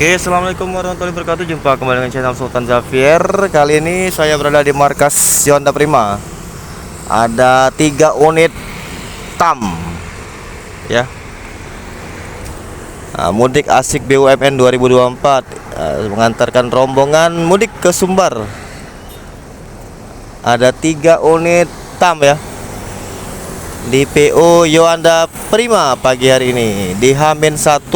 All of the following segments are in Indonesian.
Oke, assalamualaikum warahmatullahi wabarakatuh. Jumpa kembali dengan channel Sultan Xavier. Kali ini saya berada di markas Hyundai Prima. Ada 3 unit TAM, ya. Mudik asik BUMN 2024, mengantarkan rombongan mudik ke Sumbar. Ada 3 unit TAM ya, di PO Hyundai Prima pagi hari ini di H-1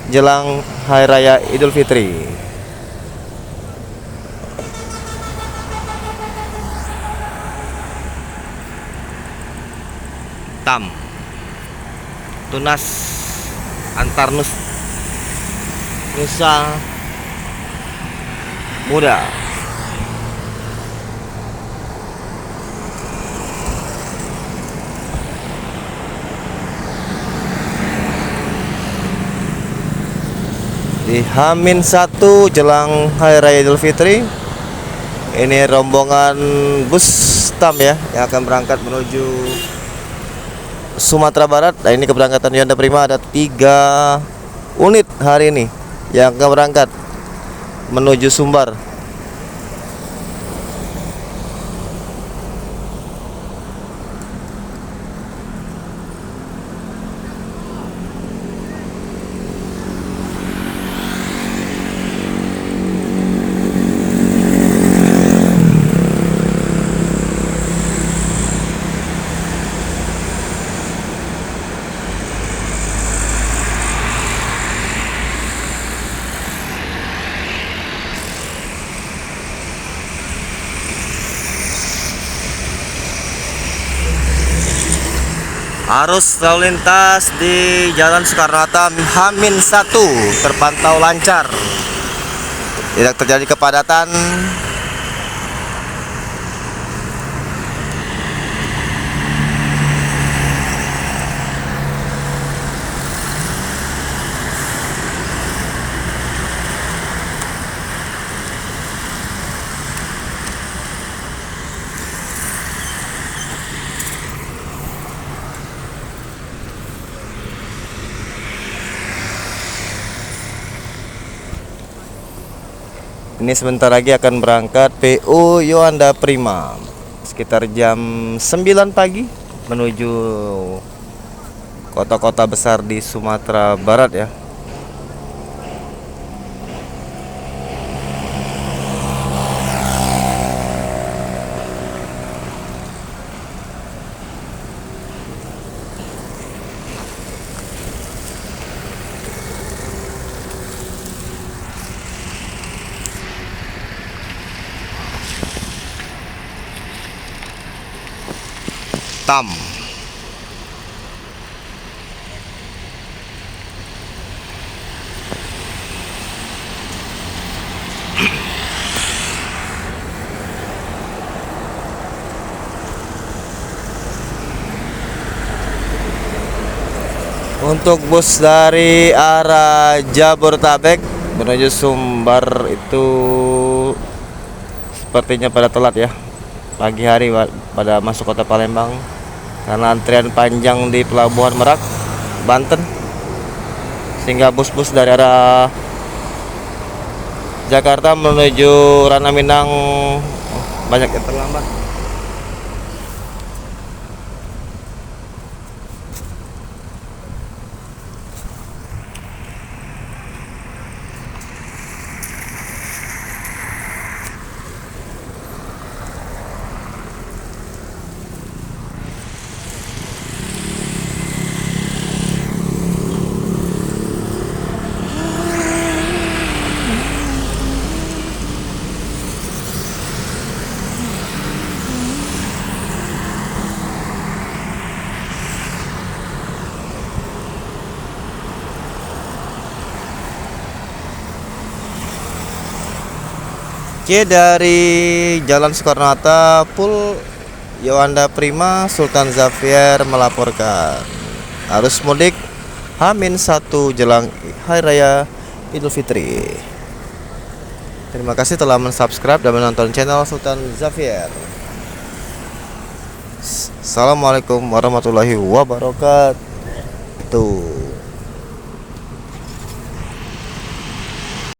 jelang Hari Raya Idul Fitri. TAM Tunas antar Nusa Muda. Di H-1 jelang Hari Raya Idul Fitri, ini rombongan bus TAM ya yang akan berangkat menuju Sumatera Barat. Nah, ini keberangkatan Hyundai Prima, ada 3 unit hari ini yang akan berangkat menuju Sumbar. Arus lalu lintas di Jalan Soekarno-Hatta H-1 terpantau lancar, tidak terjadi kepadatan. Ini sebentar lagi akan berangkat PO Hyundai Prima sekitar jam 9 pagi menuju kota-kota besar di Sumatera Barat ya. TAM untuk bus dari arah Jabodetabek menuju Sumbar itu sepertinya pada telat ya, pagi hari pada masuk kota Palembang karena antrian panjang di Pelabuhan Merak, Banten, sehingga bus-bus dari arah Jakarta menuju Ranah Minang banyak yang terlambat. Oke, dari Jalan Soekarno-Hatta Pul Hyundai Prima Sultan Xavier melaporkan arus mudik H-1 jelang Hari Raya Idul Fitri. Terima kasih telah mensubscribe dan menonton channel Sultan Xavier. Assalamualaikum warahmatullahi wabarakatuh.